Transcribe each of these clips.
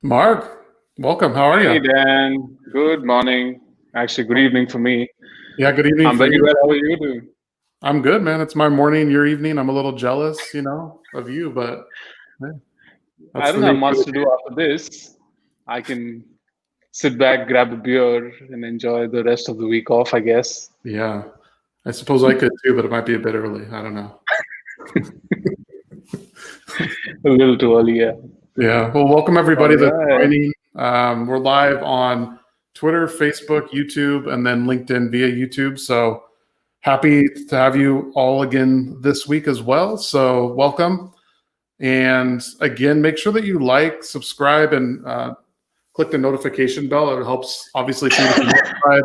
Mark, welcome. How are Hey you? Dan, good morning. Actually, good evening for me. Yeah, good evening I'm for very you. well. How are you doing? I'm good, man. It's my morning, your evening. I'm a little jealous, of you, but yeah, I that's the don't have nature of much the to do after this. I can sit back, grab a beer, and enjoy the rest of the week off, I guess. game. Yeah, I suppose I could too, but it might be a bit early. I don't know. A little too early, yeah. Yeah. Well, welcome All everybody that's right. joining. We're live on Twitter, Facebook, YouTube, and then LinkedIn via YouTube. So happy to have you all again this week as well. So welcome. And again, make sure that you like, subscribe, and click the notification bell. It helps obviously for you to be notified,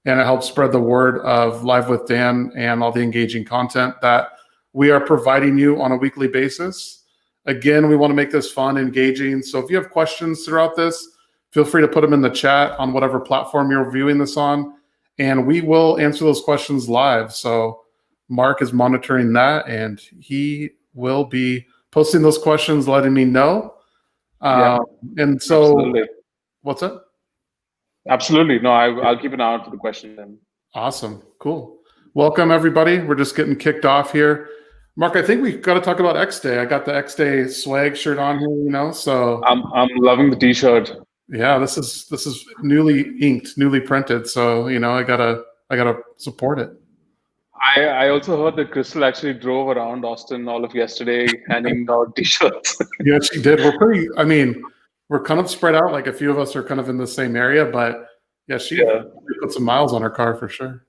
and it helps spread the word of Live with Dan and all the engaging content that we are providing you on a weekly basis. Again, we want to make this fun, engaging. So if you have questions throughout this, feel free to put them in the chat on whatever platform you're viewing this on, and we will answer those questions live. So Mark is monitoring that, and he will be posting those questions, letting me know. Yeah, And so, absolutely. what's that? Absolutely. No, I'll keep an eye out for the question then. Awesome. Cool. Welcome, everybody. We're just getting kicked off here. Mark, I think we got to talk about X Day. I got the X Day swag shirt on here, so I'm loving the t-shirt. yeah, this is newly inked, newly printed. So, I gotta support it. I also heard that Crystal actually drove around Austin all of yesterday handing out t-shirts. Yeah, she did. We're kind of spread out. Like a few of us are kind of in the same area, but yeah, she Yeah. put some miles on her car for sure.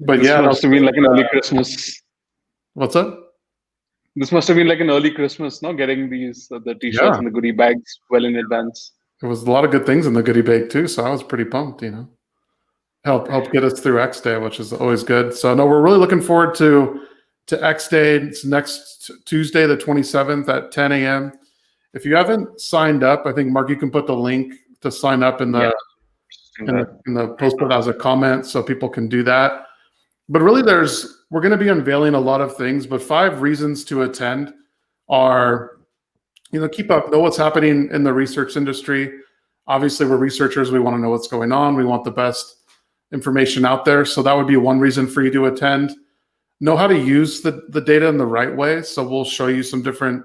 But This yeah, no, must have been like an early Christmas. what's up? This must have been like an early Christmas, no? Getting these the t-shirts Yeah, and the goodie bags well in advance. there was a lot of good things in the goodie bag too, so I was pretty pumped. Help get us through X Day, which is always good. So no, we're really looking forward to X Day. It's next Tuesday, the 27th at 10 a.m. If you haven't signed up, I think Mark, you can put the link to sign up in Yeah, the post as a comment so people can do that. But really, we're going to be unveiling a lot of things. But 5 reasons to attend are, keep up, know what's happening in the research industry. Obviously, we're researchers. We want to know what's going on. We want the best information out there. So that would be one reason for you to attend. Know how to use the data in the right way. So we'll show you some different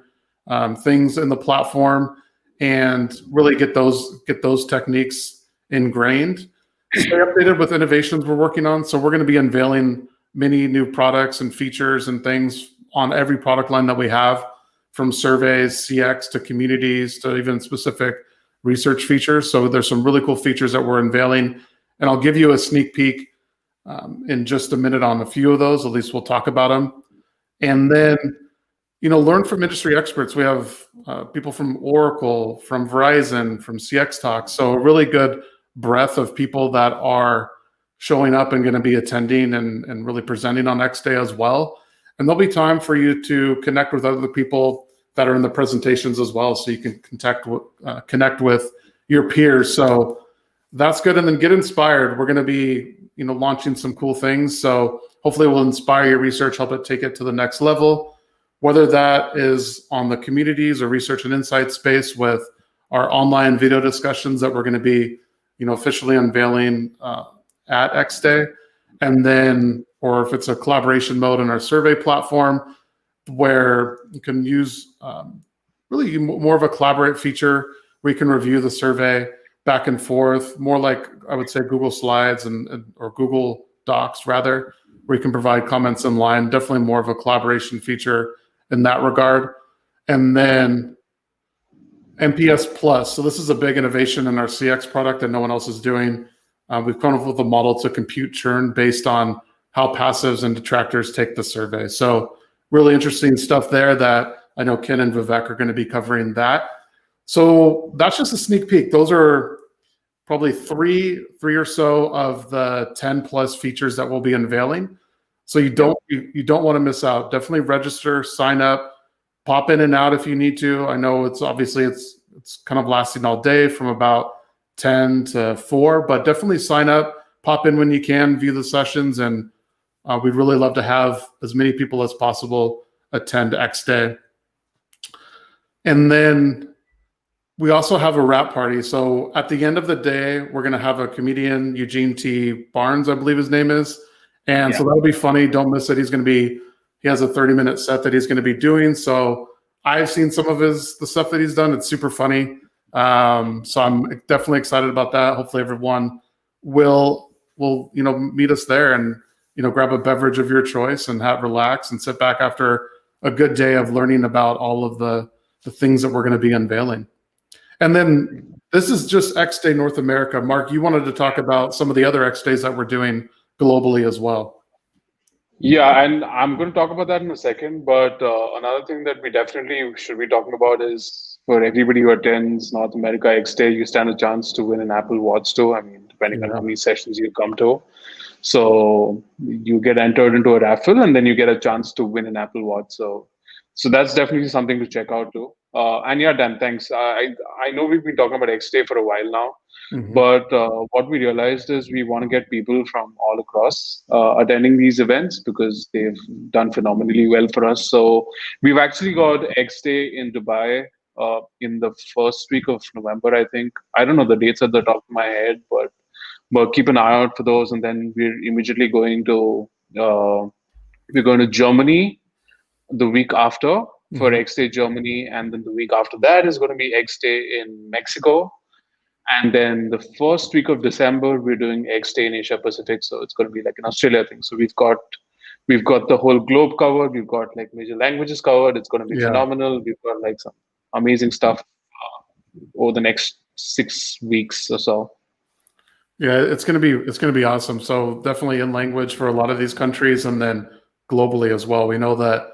things in the platform and really get those techniques ingrained. Stay updated with innovations we're working on. So we're going to be unveiling many new products and features and things on every product line that we have, from surveys, CX, to communities, to even specific research features. So there's some really cool features that we're unveiling, and I'll give you a sneak peek in just a minute on a few of those. At least we'll talk about them. And then, learn from industry experts. We have people from Oracle, from Verizon, from CX Talk. So a really good breadth of people that are showing up and going to be attending and really presenting on X Day as well. And there'll be time for you to connect with other people that are in the presentations as well, so you can connect with your peers. So that's good. And then get inspired. We're going to be, launching some cool things. So hopefully we'll inspire your research, help it take it to the next level, whether that is on the communities or research and insight space with our online video discussions that we're going to be, officially unveiling at X Day. And then, or if it's a collaboration mode in our survey platform, where you can use really more of a collaborate feature where you can review the survey back and forth, more like I would say Google Slides or Google Docs rather, where you can provide comments in line. Definitely more of a collaboration feature in that regard. And then NPS Plus. So this is a big innovation in our CX product that no one else is doing. We've come up with a model to compute churn based on how passives and detractors take the survey. So really interesting stuff there that I know Ken and Vivek are going to be covering that. So that's just a sneak peek. Those are probably three or so of the 10 plus features that we'll be unveiling. So you don't want to miss out. Definitely register, sign up, pop in and out if you need to. I know it's kind of lasting all day from about 10 to 4, but definitely sign up, pop in when you can, view the sessions, and we'd really love to have as many people as possible attend X Day. And then we also have a wrap party. So at the end of the day, we're going to have a comedian, Eugene T. Barnes, I believe his name is. And so that'll be funny. Don't miss it. He has a 30-minute set that he's going to be doing. So I've seen some of the stuff that he's done. It's super funny. So I'm definitely excited about that. Hopefully everyone will meet us there and, grab a beverage of your choice and relax and sit back after a good day of learning about all of the things that we're going to be unveiling. And then this is just X Day North America. Mark, you wanted to talk about some of the other X Days that we're doing globally as well. Yeah, and I'm going to talk about that in a second. But another thing that we definitely should be talking about is for everybody who attends North America X Day, you stand a chance to win an Apple Watch too. I mean, depending on how many sessions you come to. So you get entered into a raffle, and then you get a chance to win an Apple Watch. So that's definitely something to check out too. And yeah, Dan, thanks. I know we've been talking about X Day for a while now. But what we realized is we want to get people from all across attending these events because they've done phenomenally well for us. So we've actually got X Day in Dubai in the first week of November, I think. I don't know the dates at the top of my head, but keep an eye out for those. And then we're immediately going to Germany the week after for X Day Germany, and then the week after that is going to be X Day in Mexico. And then the first week of December, we're doing X Day in Asia Pacific. So it's going to be like an Australia thing. So we've got the whole globe covered. We've got like major languages covered. It's going to be phenomenal. We've got like some amazing stuff over the next 6 weeks or so. Yeah, it's going to be awesome. So definitely in language for a lot of these countries, and then globally as well. We know that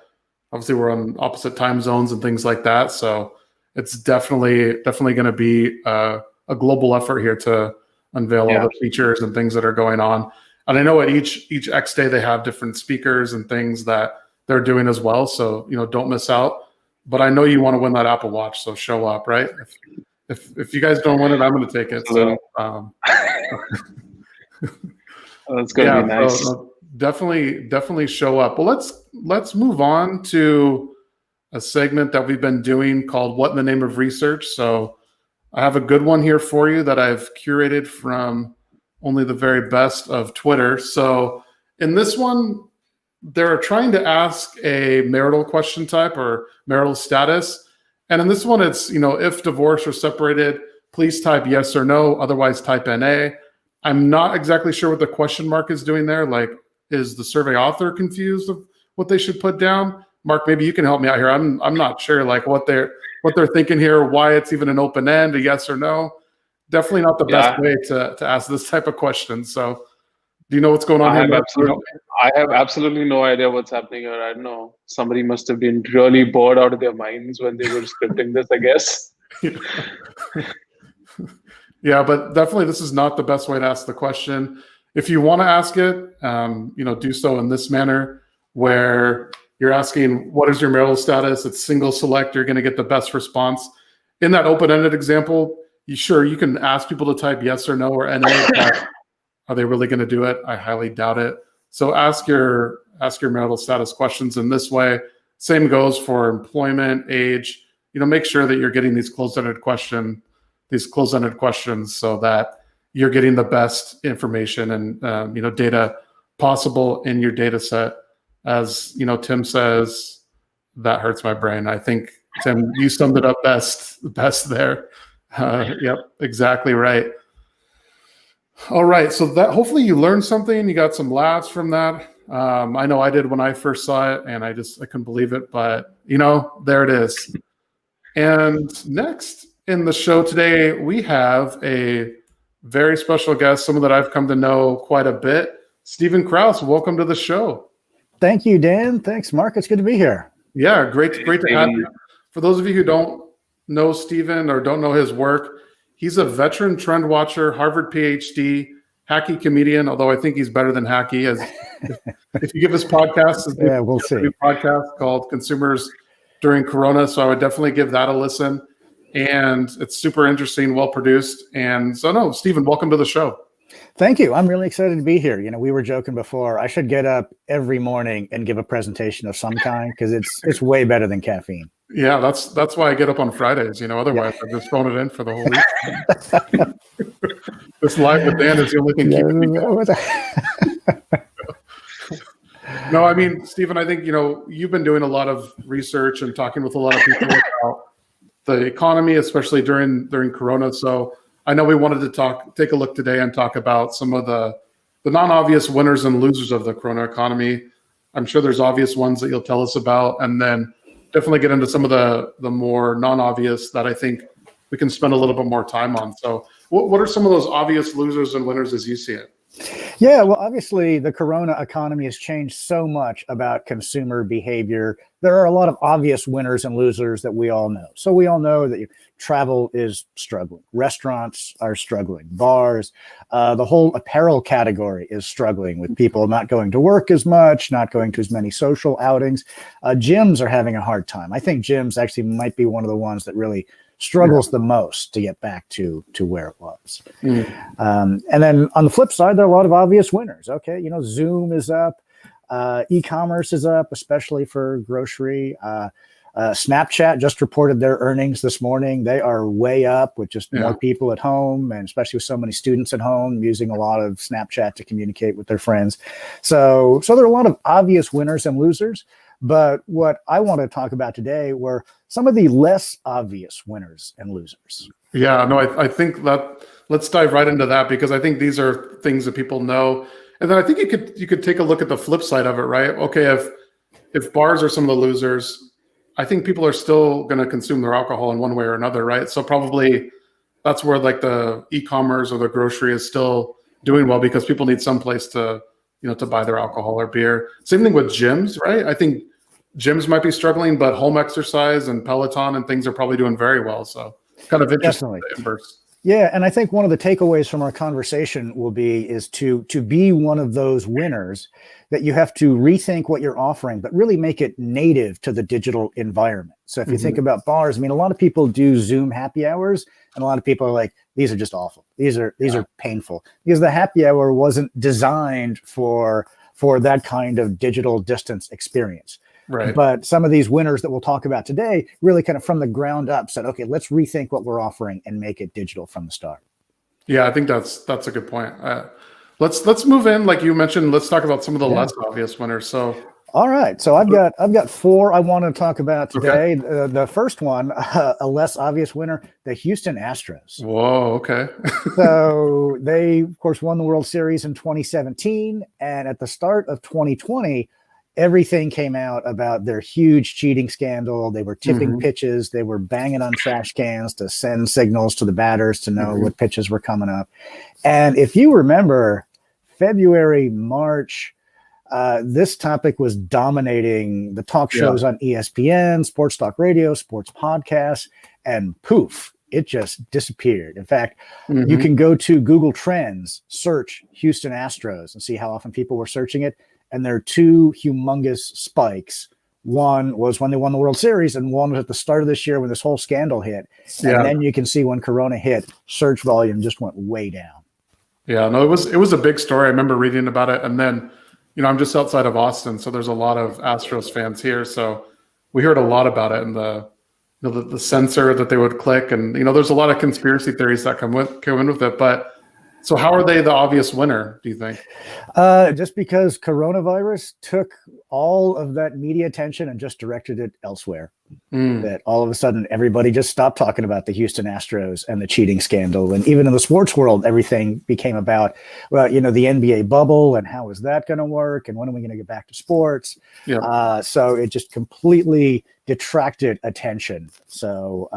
obviously we're on opposite time zones and things like that. So it's definitely going to be a global effort here to unveil all the features and things that are going on. And I know at each X Day they have different speakers and things that they're doing as well. So don't miss out. But I know you want to win that Apple Watch, so show up, right? If you guys don't win it, I'm going to take it. So that's going to be nice. So definitely show up. Well, let's move on to a segment that we've been doing called "What in the Name of Research." So I have a good one here for you that I've curated from only the very best of Twitter. So in this one, they're trying to ask a marital question type or marital status. And in this one, it's, if divorced or separated, please type yes or no. Otherwise, type NA. I'm not exactly sure what the question mark is doing there. Like, is the survey author confused of what they should put down? Mark, maybe you can help me out here. I'm not sure like what they're thinking here, why it's even an open end, a yes or no. Definitely not the best way to ask this type of question. So do you know what's going on here? I have absolutely no idea what's happening here. I don't know. Somebody must have been really bored out of their minds when they were scripting this, I guess. Yeah, but definitely this is not the best way to ask the question. If you want to ask it, do so in this manner where you're asking, what is your marital status? It's single select. You're going to get the best response. In that open-ended example, you can ask people to type yes or no or NA. But are they really going to do it? I highly doubt it. So ask your marital status questions in this way. Same goes for employment, age. Make sure that you're getting these closed-ended questions so that you're getting the best information and data possible in your data set. As Tim says, that hurts my brain. I think, Tim, you summed it up best there. Yep, exactly right. All right, so that hopefully you learned something. You got some laughs from that. I know I did when I first saw it, and I couldn't believe it. But there it is. And next in the show today, we have a very special guest, someone that I've come to know quite a bit. Stephen Kraus, welcome to the show. Thank you, Dan. Thanks, Mark. It's good to be here. Yeah, great to have you. For those of you who don't know Stephen or don't know his work, he's a veteran trend watcher, Harvard PhD, hacky comedian, although I think he's better than hacky. If you give his podcast, we'll see. A new podcast called Consumers During Corona, so I would definitely give that a listen. And it's super interesting, well produced. And so, no, Stephen, welcome to the show. Thank you. I'm really excited to be here. We were joking before. I should get up every morning and give a presentation of some kind because it's way better than caffeine. Yeah, that's why I get up on Fridays. Otherwise I just phone it in for the whole week. This live with Dan is the only thing keeping me going. No, I mean, Stephen, I think you've been doing a lot of research and talking with a lot of people about the economy, especially during Corona. So I know we wanted to take a look today and talk about some of the non-obvious winners and losers of the Corona economy. I'm sure there's obvious ones that you'll tell us about, and then definitely get into some of the more non-obvious that I think we can spend a little bit more time on. So what are some of those obvious losers and winners as you see it? Yeah, well, obviously the Corona economy has changed so much about consumer behavior. There are a lot of obvious winners and losers that we all know. So we all know that travel is struggling. Restaurants are struggling. Bars, the whole apparel category is struggling with people not going to work as much, not going to as many social outings. Gyms are having a hard time. I think gyms actually might be one of the ones that really struggles the most to get back to where it was. And then on the flip side, there are a lot of obvious winners. Okay, Zoom is up, e-commerce is up, especially for grocery. Snapchat just reported their earnings this morning. They are way up with just more people at home, and especially with so many students at home using a lot of Snapchat to communicate with their friends. So there are a lot of obvious winners and losers. But what I want to talk about today were some of the less obvious winners and losers. Yeah, no, I think that let's dive right into that, because I think these are things that people know. And then I think you could take a look at the flip side of it, right? Okay, if bars are some of the losers, I think people are still going to consume their alcohol in one way or another, right? So probably that's where like the e-commerce or the grocery is still doing well, because people need some place to buy their alcohol or beer. Same thing with gyms, right? I think gyms might be struggling, but home exercise and Peloton and things are probably doing very well. So kind of interesting. Definitely. The inverse. Yeah, and I think one of the takeaways from our conversation will be is to be one of those winners, that you have to rethink what you're offering, but really make it native to the digital environment. So if you think about bars, I mean, a lot of people do Zoom happy hours, and a lot of people are like, these are just awful. These are painful, because the happy hour wasn't designed for that kind of digital distance experience. Right. But some of these winners that we'll talk about today really kind of from the ground up said, okay, let's rethink what we're offering and make it digital from the start. Yeah, I think that's a good point. Let's move in, like you mentioned. Let's talk about some of the less obvious winners. So, all right. So I've got four I want to talk about today. Okay. The first one, a less obvious winner, the Houston Astros. Whoa. Okay. So they, of course, won the World Series in 2017, and at the start of 2020. Everything came out about their huge cheating scandal. They were tipping pitches. They were banging on trash cans to send signals to the batters to know what pitches were coming up. And if you remember, February, March, this topic was dominating the talk shows on ESPN, sports talk radio, sports podcasts, and poof, it just disappeared. In fact, you can go to Google Trends, search Houston Astros, and see how often people were searching it. And there are two humongous spikes. One was when they won the World Series, and one was at the start of this year when this whole scandal hit. And then you can see when Corona hit, search volume just went way down. Yeah, no, it was a big story. I remember reading about it. And then, I'm just outside of Austin, so there's a lot of Astros fans here. So we heard a lot about it, and the sensor that they would click. And, there's a lot of conspiracy theories that come in with it. But so how are they the obvious winner, do you think? Just because coronavirus took all of that media attention and just directed it elsewhere. That all of a sudden everybody just stopped talking about the Houston Astros and the cheating scandal. And even in the sports world, everything became about, the NBA bubble and how is that going to work? And when are we going to get back to sports? Yeah. So it just completely detracted attention. So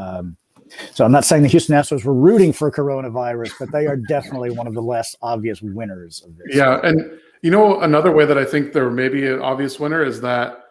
I'm not saying the Houston Astros were rooting for coronavirus, but they are definitely one of the less obvious winners of this. Yeah, and another way that I think there may be an obvious winner is that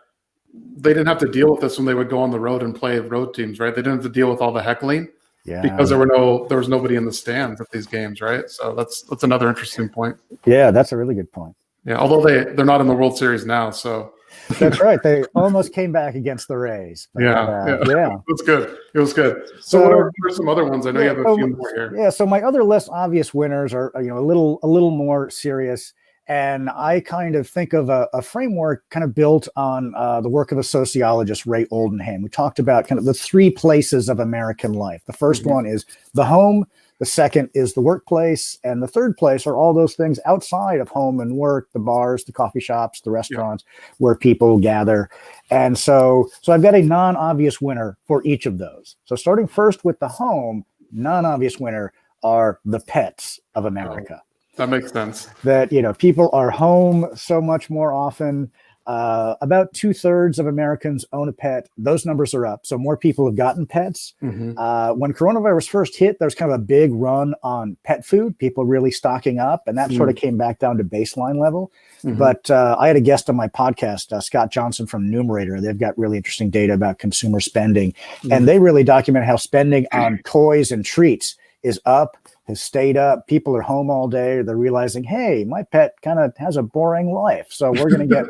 they didn't have to deal with this when they would go on the road and play road teams, right? They didn't have to deal with all the heckling because there was nobody in the stands at these games, right? So that's another interesting point. Yeah, that's a really good point. Yeah, although they're not in the World Series now, so. That's right. They almost came back against the Rays. But, yeah. That's good. It was good. So what are some other ones? I know you have a few more here. Yeah. So my other less obvious winners are, a little more serious. And I kind of think of a framework kind of built on the work of a sociologist, Ray Oldenham. We talked about kind of the three places of American life. The first one is the home. The second is the workplace. And the third place are all those things outside of home and work, the bars, the coffee shops, the restaurants where people gather. And so I've got a non-obvious winner for each of those. So starting first with the home, non-obvious winner are the pets of America. That makes sense. That, people are home so much more often. About 2/3 of Americans own a pet. Those numbers are up. So more people have gotten pets. When coronavirus first hit, there was kind of a big run on pet food, people really stocking up, and that sort of came back down to baseline level. But I had a guest on my podcast, Scott Johnson from Numerator. They've got really interesting data about consumer spending, and they really document how spending on toys and treats is up, has stayed up. People are home all day. They're realizing, hey, my pet kind of has a boring life. So we're going to get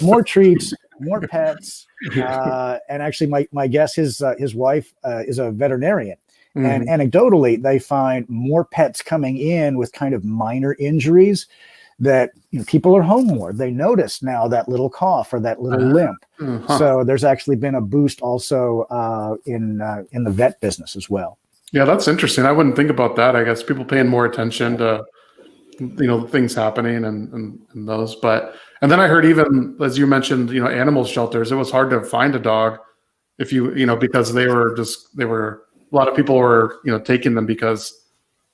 more treats, more pets. And actually, my guess, his wife is a veterinarian. And anecdotally, they find more pets coming in with kind of minor injuries that people are home more. They notice now that little cough or that little limp. So there's actually been a boost also in the vet business as well. Yeah, that's interesting. I wouldn't think about that. I guess people paying more attention to, things happening and those. And then I heard, even as you mentioned, animal shelters, it was hard to find a dog if because they were a lot of people were, taking them because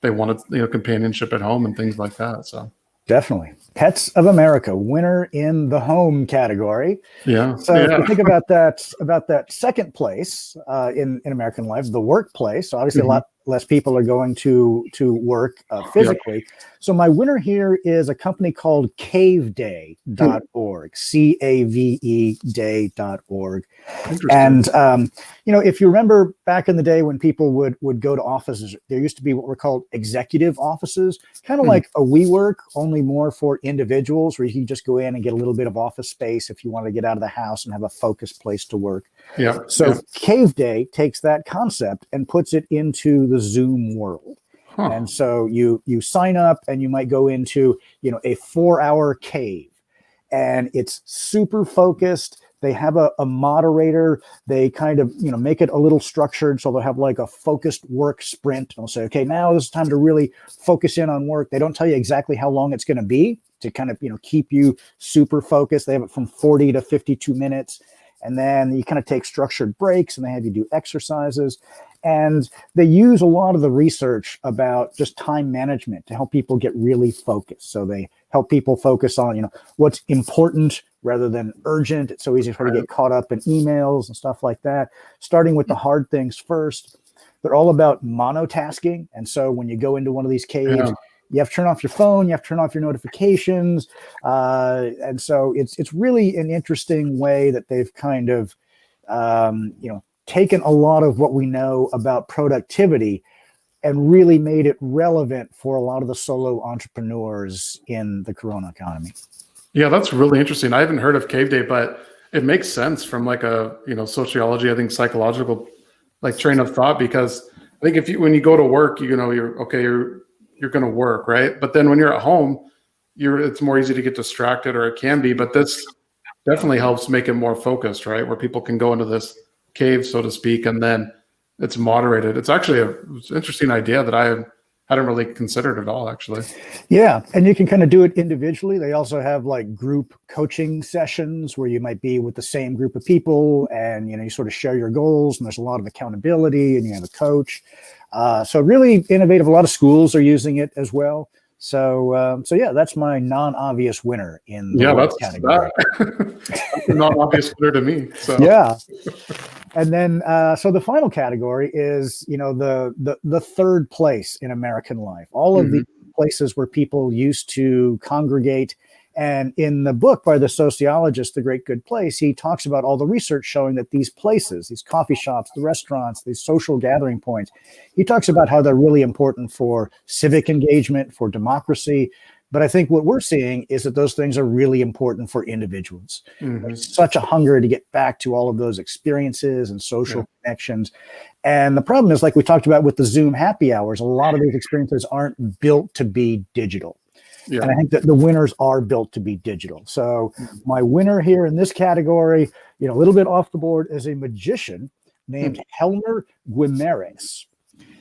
they wanted, companionship at home and things like that. So definitely. Pets of America, winner in the home category. Yeah. So if you think about that second place in American life, the workplace, obviously a lot less people are going to work physically. So my winner here is a company called caveday.org, CAVE day.org. And, if you remember back in the day when people would go to offices, there used to be what were called executive offices, kind of like a WeWork, only more for individuals, where you can just go in and get a little bit of office space if you want to get out of the house and have a focused place to work. Cave Day takes that concept and puts it into the Zoom world. And so you sign up and you might go into, a 4-hour cave, and it's super focused. They have a moderator. They kind of, make it a little structured. So they'll have like a focused work sprint. They'll say, okay, now it's time to really focus in on work. They don't tell you exactly how long it's going to be to kind of, keep you super focused. They have it from 40 to 52 minutes. And then you kind of take structured breaks, and they have you do exercises. And they use a lot of the research about just time management to help people get really focused. So they help people focus on, what's important rather than urgent. It's so easy for to get caught up in emails and stuff like that. Starting with the hard things first. They're all about monotasking. And so when you go into one of these caves, you have to turn off your phone, you have to turn off your notifications. And so it's really an interesting way that they've kind of, taken a lot of what we know about productivity and really made it relevant for a lot of the solo entrepreneurs in the Corona economy. Yeah, that's really interesting. I haven't heard of Cave Day, but it makes sense from like a, sociology, I think psychological, like train of thought, because I think when you go to work, you're going to work, right? But then when you're at home, it's more easy to get distracted, or it can be, but this definitely helps make it more focused, right? Where people can go into this cave, so to speak, and then it's moderated. It's actually an interesting idea that I hadn't really considered at all, actually. Yeah, and you can kind of do it individually. They also have like group coaching sessions where you might be with the same group of people, and you sort of share your goals, and there's a lot of accountability, and you have a coach. So really innovative. A lot of schools are using it as well. So yeah, that's my non-obvious winner in the category. That's a non-obvious winner to me. So. Yeah. And then, so the final category is, the third place in American life. All of the places where people used to congregate. And in the book by the sociologist, The Great Good Place, he talks about all the research showing that these places, these coffee shops, the restaurants, these social gathering points, he talks about how they're really important for civic engagement, for democracy. But I think what we're seeing is that those things are really important for individuals. There's such a hunger to get back to all of those experiences and social connections. And the problem is, like we talked about with the Zoom happy hours, a lot of these experiences aren't built to be digital. Yeah. And I think that the winners are built to be digital. So my winner here in this category, a little bit off the board, is a magician named Helmer Guimarães.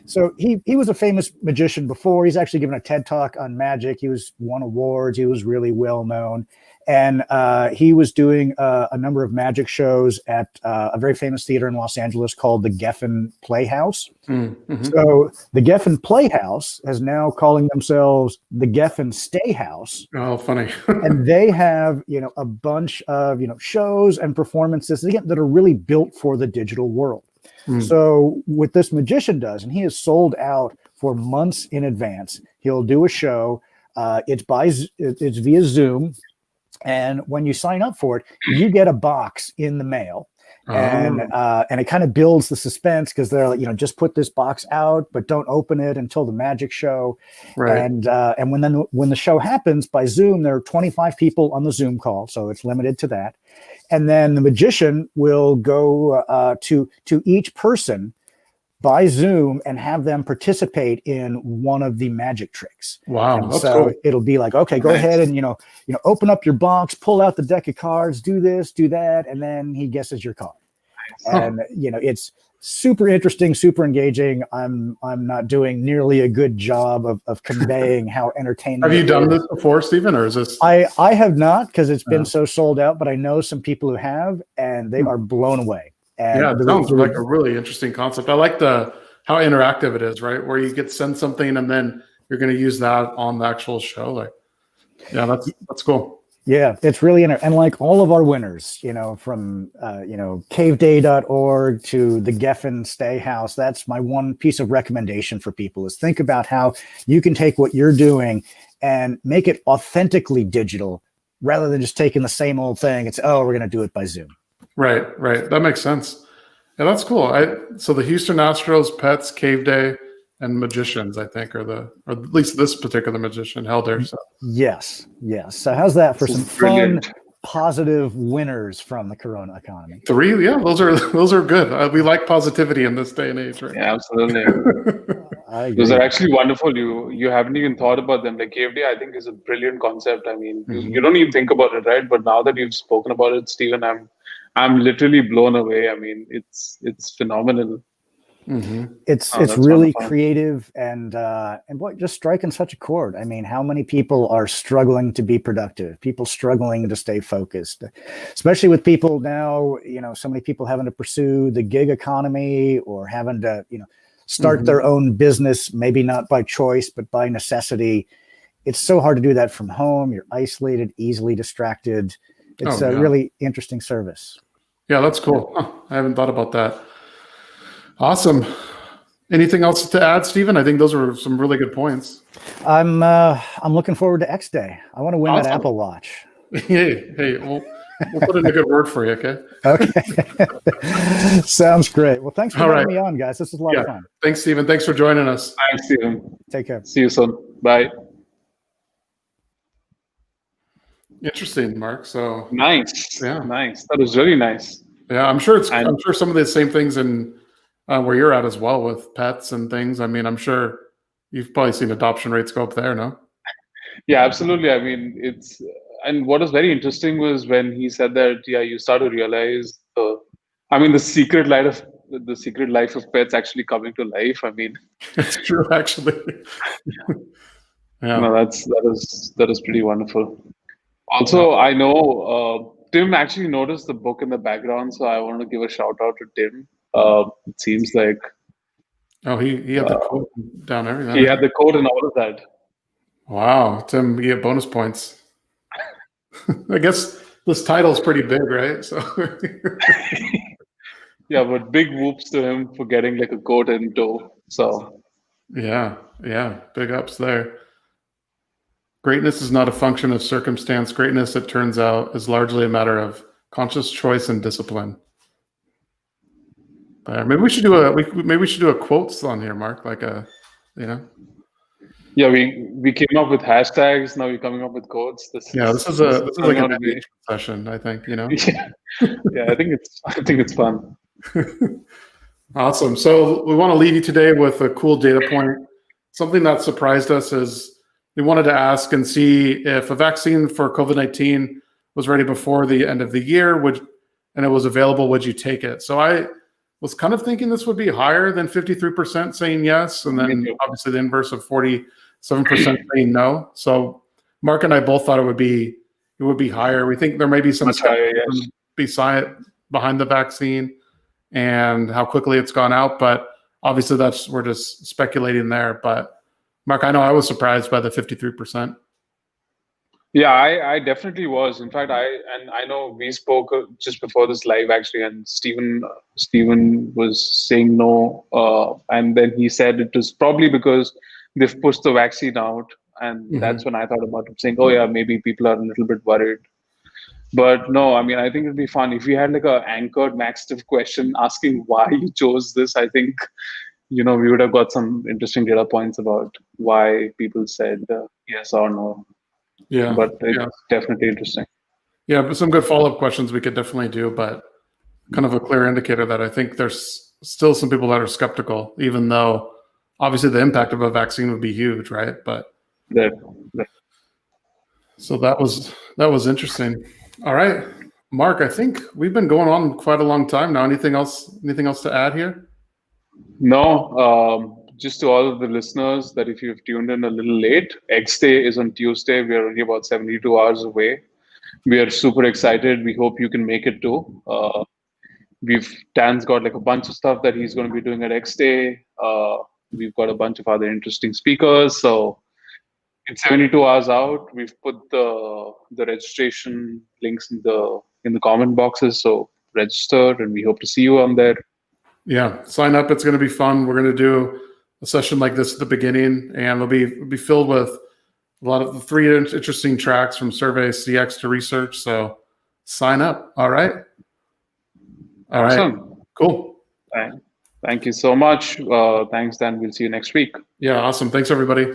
So he was a famous magician before. He's actually given a TED Talk on magic. He won awards. He was really well known. And he was doing a number of magic shows at a very famous theater in Los Angeles called the Geffen Playhouse. Mm-hmm. So the Geffen Playhouse is now calling themselves the Geffen Stay House. Oh, funny. And they have, a bunch of, shows and performances again that are really built for the digital world. So what this magician does, and he is sold out for months in advance, he'll do a show. It's via Zoom. And when you sign up for it, you get a box in the mail. And it kind of builds the suspense because they're like, just put this box out, but don't open it until the magic show. Right. And when the show happens by Zoom, there are 25 people on the Zoom call, so it's limited to that. And then the magician will go to each person by Zoom and have them participate in one of the magic tricks. Wow, and that's so cool. It'll be like, okay, go ahead and open up your box, pull out the deck of cards, do this, do that, and then he guesses your card. And it's super interesting, super engaging. I'm not doing nearly a good job of conveying how entertaining. Have you done this before, Stephen, or is this? I have not, because it's been so sold out, but I know some people who have, and they are blown away. And Yeah, it sounds like a really interesting concept. I like how interactive it is, right? Where you get sent something and then you're going to use that on the actual show. Like, yeah, that's cool. Yeah, it's really and like all of our winners, from caveday.org to the Geffen Stay House. That's my one piece of recommendation for people is think about how you can take what you're doing and make it authentically digital rather than just taking the same old thing. It's, we're going to do it by Zoom. Right. That makes sense. Yeah, that's cool. So the Houston Astros, Pets, Cave Day, and Magicians, I think, or at least this particular magician held there. So. Yes. So how's that for some brilliant. fun, positive winners from the Corona economy? 3, yeah, those are good. We like positivity in this day and age, right? Yeah, absolutely. Those are actually wonderful. You haven't even thought about them. Like Cave Day, I think, is a brilliant concept. I mean, you don't even think about it, right? But now that you've spoken about it, Stephen, I'm literally blown away. I mean, it's phenomenal. Mm-hmm. It's really creative and what just striking such a chord. I mean, how many people are struggling to be productive? People struggling to stay focused, especially with people now. So many people having to pursue the gig economy or having to start their own business, maybe not by choice but by necessity. It's so hard to do that from home. You're isolated, easily distracted. It's a really interesting service. Yeah, that's cool. I haven't thought about that. Awesome. Anything else to add, Stephen? I think those were some really good points. I'm looking forward to X Day. I want to win that Apple Watch. Hey, we'll put in a good word for you, okay? Okay. Sounds great. Well, thanks for having me on, guys. This is a lot of fun. Thanks, Stephen. Thanks for joining us. Thanks, Stephen. Take care. See you soon. Bye. Interesting, Mark. So nice. Yeah. Nice. That was really nice. Yeah, I'm sure some of the same things in where you're at as well with pets and things. I mean, I'm sure you've probably seen adoption rates go up there, no? Yeah, absolutely. I mean, and what was very interesting was when he said that, you start to realize, the secret life of pets actually coming to life. I mean, it's true, actually. Yeah. No, that is pretty wonderful. Also, I know Tim actually noticed the book in the background, so I want to give a shout out to Tim. It seems like he had the quote down there. He had the quote and all of that. Wow, Tim, you get bonus points. I guess this title's pretty big, right? So yeah, but big whoops to him for getting like a quote in tow. So yeah, big ups there. Greatness is not a function of circumstance. Greatness, it turns out, is largely a matter of conscious choice and discipline. Maybe we should do a quotes on here, Mark. Like Yeah, we came up with hashtags. Now we're coming up with quotes. This is like an engagement session, I think. Yeah, I think it's fun. Awesome. So we want to leave you today with a cool data point. Something that surprised us is, they wanted to ask and see if a vaccine for COVID-19 was ready before the end of the year, and it was available, would you take it? So I was kind of thinking this would be higher than 53% saying yes, and then obviously the inverse of 47% saying no. So Mark and I both thought it would be higher. We think there may be some behind the vaccine and how quickly it's gone out, but obviously we're just speculating there. But Mark, I know I was surprised by the 53%. Yeah, I definitely was. In fact, I know we spoke just before this live actually, and Stephen was saying no, and then he said it was probably because they've pushed the vaccine out, and that's when I thought about it, saying, oh yeah, maybe people are a little bit worried. But no, I mean, I think it'd be fun if we had like a anchored Maxtive question asking why you chose this. I think, we would have got some interesting data points about why people said yes or no. Yeah, but it's definitely interesting. Yeah, but some good follow-up questions we could definitely do, but kind of a clear indicator that I think there's still some people that are skeptical, even though obviously the impact of a vaccine would be huge, right? But so that was interesting. All right, Mark, I think we've been going on quite a long time now. Anything else to add here? No, just to all of the listeners that if you've tuned in a little late, X Day is on Tuesday. We are only about 72 hours away. We are super excited. We hope you can make it too. Dan's got like a bunch of stuff that he's going to be doing at X Day. We've got a bunch of other interesting speakers. So it's 72 hours out. We've put the registration links in the comment boxes. So register, and we hope to see you on there. Yeah, sign up. It's going to be fun. We're going to do a session like this at the beginning, and it'll be filled with a lot of the 3 interesting tracks from survey, CX to research. So sign up. All right. Awesome. Cool. Thank you so much. Thanks, Dan. We'll see you next week. Yeah, awesome. Thanks, everybody.